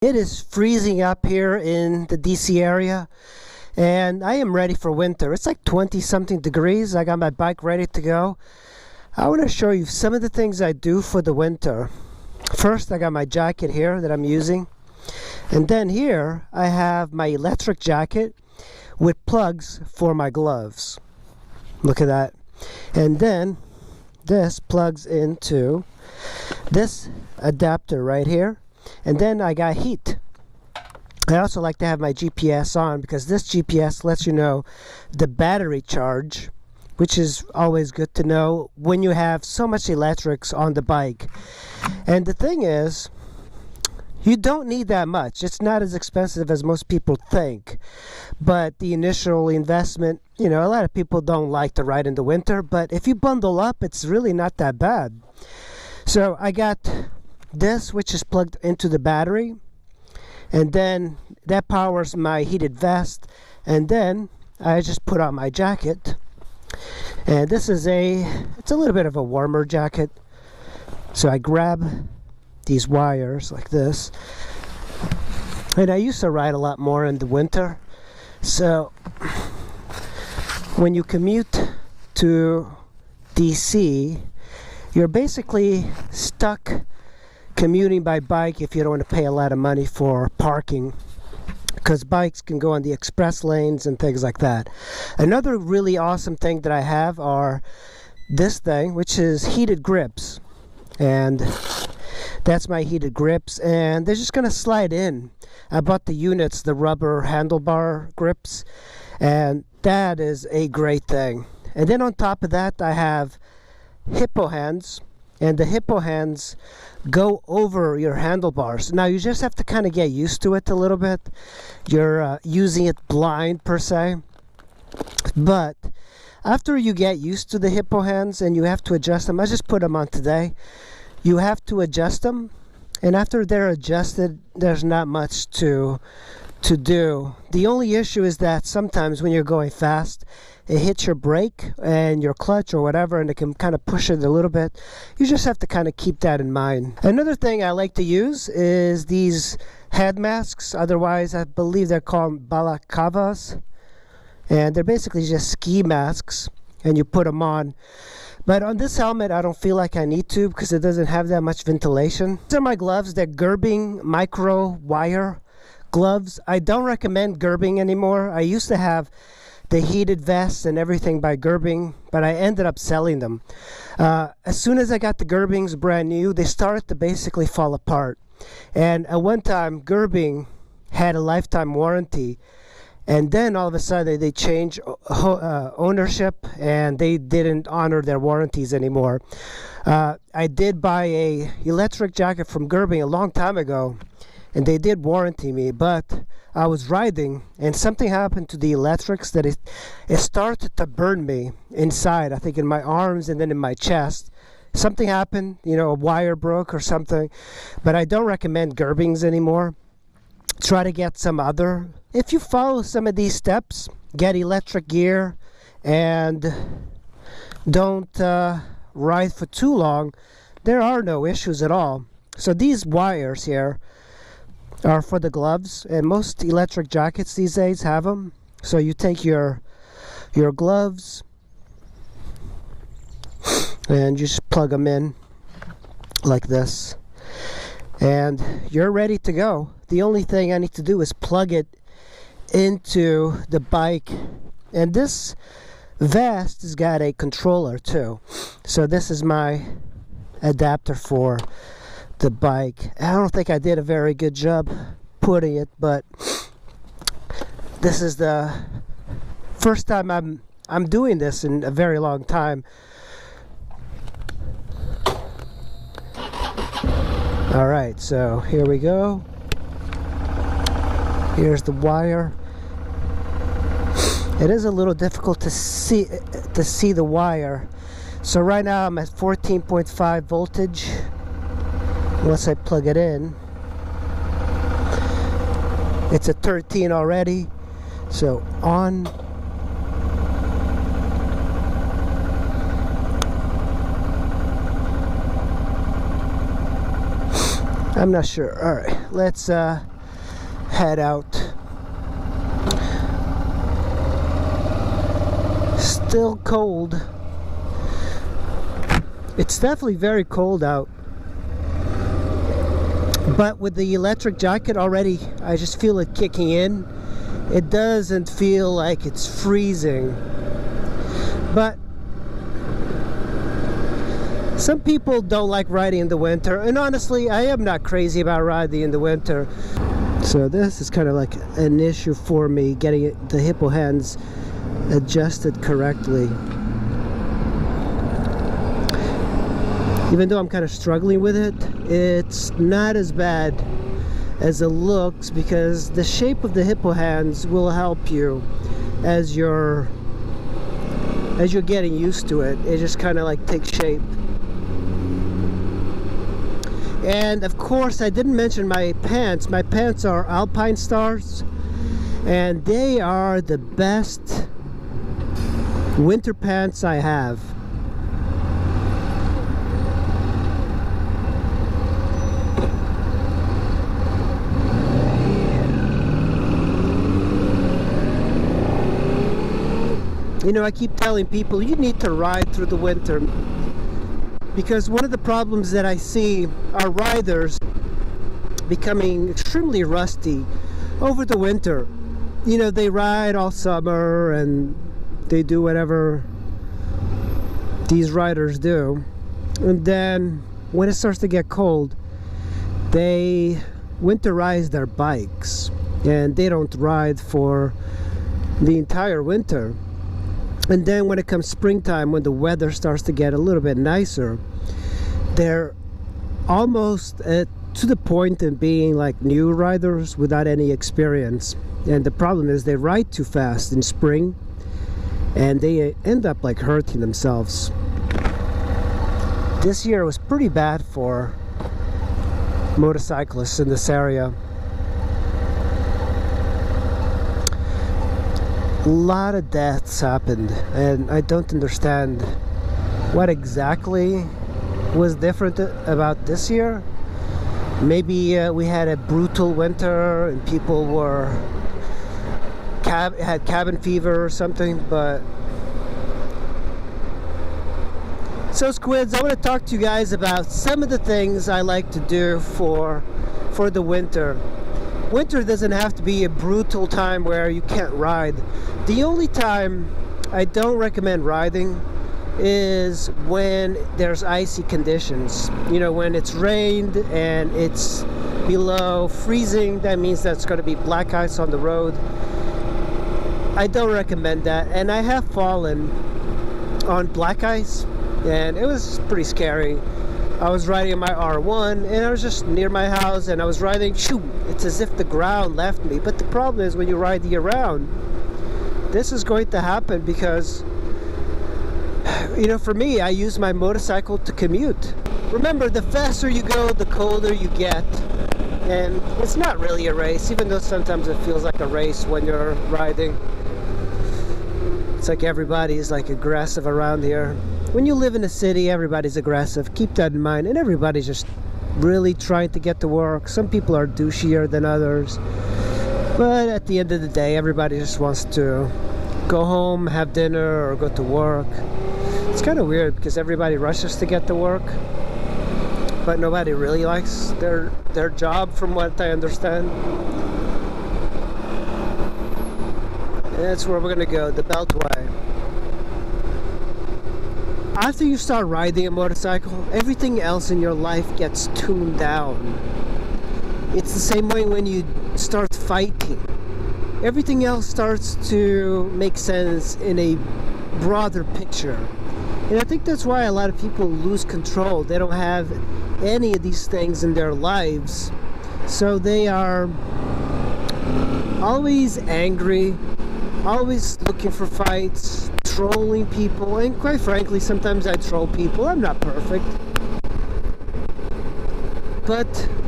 It is freezing up here in the DC area, and I am ready for winter. It's like 20 something degrees. I got my bike ready to go. I want to show you some of the things I do for the winter. First, I got my jacket here that I'm using, and then here I have my electric jacket with plugs for my gloves. Look at that. And then this plugs into this adapter right here. And then I got heat. I also like to have my GPS on because this GPS lets you know the battery charge, which is always good to know when you have so much electrics on the bike. And the thing is, you don't need that much. It's not as expensive as most people think. But the initial investment, a lot of people don't like to ride in the winter. But if you bundle up, it's really not that bad. So I got this, which is plugged into the battery, and then that powers my heated vest, and then I just put on my jacket, and this is it's a little bit of a warmer jacket. So I grab these wires like this, and I used to ride a lot more in the winter, so when you commute to DC, you're basically stuck commuting by bike if you don't want to pay a lot of money for parking, because bikes can go on the express lanes and things like that. Another really awesome thing that I have are this thing, which is heated grips, and that's my heated grips, and they're just gonna slide in. I bought the units, the rubber handlebar grips, and that is a great thing. And then on top of that, I have hippo hands, and the hippo hands go over your handlebars. Now you just have to kind of get used to it a little bit. You're using it blind per se, but after you get used to the hippo hands and you have to adjust them, I just put them on today. You have to adjust them, and after they're adjusted, there's not much to do. The only issue is that sometimes when you're going fast, it hits your brake and your clutch or whatever, and it can kind of push it a little bit. You just have to kind of keep that in mind. Another thing I like to use is these head masks. Otherwise, I believe they're called balaclavas, and they're basically just ski masks, and you put them on. But on this helmet, I don't feel like I need to because it doesn't have that much ventilation. These are my gloves. They're Gerbing micro wire gloves. I don't recommend Gerbing anymore. I used to have the heated vests and everything by Gerbing, but I ended up selling them. As soon as I got the Gerbings brand new, they started to basically fall apart. And at one time, Gerbing had a lifetime warranty, and then all of a sudden they changed ownership, and they didn't honor their warranties anymore. I did buy a electric jacket from Gerbing a long time ago, and they did warranty me, but I was riding and something happened to the electrics that it started to burn me inside, I think in my arms and then in my chest. Something happened, a wire broke or something. But I don't recommend Gerbings anymore. Try to get some other. If you follow some of these steps, get electric gear and don't ride for too long, there are no issues at all. So these wires here are for the gloves, and most electric jackets these days have them. So you take your gloves and you just plug them in like this, and you're ready to go. The only thing I need to do is plug it into the bike, and this vest has got a controller too. So this is my adapter for the bike. I don't think I did a very good job putting it, but this is the first time I'm doing this in a very long time. Alright, so here we go. Here's the wire. It is a little difficult to see the wire. So right now I'm at 14.5 voltage. Once I plug it in, it's at 13 already. So on. I'm not sure. All right, let's head out. Still cold. It's definitely very cold out. But with the electric jacket already, I just feel it kicking in. It doesn't feel like it's freezing. But some people don't like riding in the winter, and honestly, I am not crazy about riding in the winter. So this is kind of like an issue for me, getting the hippo hands adjusted correctly. Even though I'm kind of struggling with it, it's not as bad as it looks, because the shape of the hippo hands will help you as you're getting used to it. It just kind of like takes shape. And of course, I didn't mention my pants. My pants are Alpine Stars, and they are the best winter pants I have. You know, I keep telling people you need to ride through the winter, because one of the problems that I see are riders becoming extremely rusty over the winter. You know, they ride all summer and they do whatever these riders do, and then when it starts to get cold, they winterize their bikes and they don't ride for the entire winter. And then when it comes springtime, when the weather starts to get a little bit nicer, they're almost to the point of being like new riders without any experience. And the problem is they ride too fast in spring, and they end up like hurting themselves. This year was pretty bad for motorcyclists in this area. A lot of deaths happened, and I don't understand what exactly was different about this year. Maybe we had a brutal winter and people were had cabin fever or something. But so Squids, I want to talk to you guys about some of the things I like to do for the winter. Winter doesn't have to be a brutal time where you can't ride. The only time I don't recommend riding is when there's icy conditions. You know, when it's rained and it's below freezing, that means that's going to be black ice on the road. I don't recommend that, and I have fallen on black ice and it was pretty scary. I was riding in my R1 and I was just near my house and I was riding, shoo, it's as if the ground left me. But the problem is when you ride year round, this is going to happen because, you know, for me, I use my motorcycle to commute. Remember, the faster you go, the colder you get. And it's not really a race, even though sometimes it feels like a race when you're riding. It's like everybody's like aggressive around here. When you live in a city, everybody's aggressive. Keep that in mind. And everybody's just really trying to get to work. Some people are douchier than others. But at the end of the day, everybody just wants to go home, have dinner, or go to work. It's kind of weird because everybody rushes to get to work, but nobody really likes their job, from what I understand. And that's where we're gonna go, the Beltway. After you start riding a motorcycle, everything else in your life gets tuned down. It's the same way when you start fighting. Everything else starts to make sense in a broader picture. And I think that's why a lot of people lose control. They don't have any of these things in their lives. So they are always angry, always looking for fights, trolling people, and quite frankly, sometimes I troll people. I'm not perfect. But the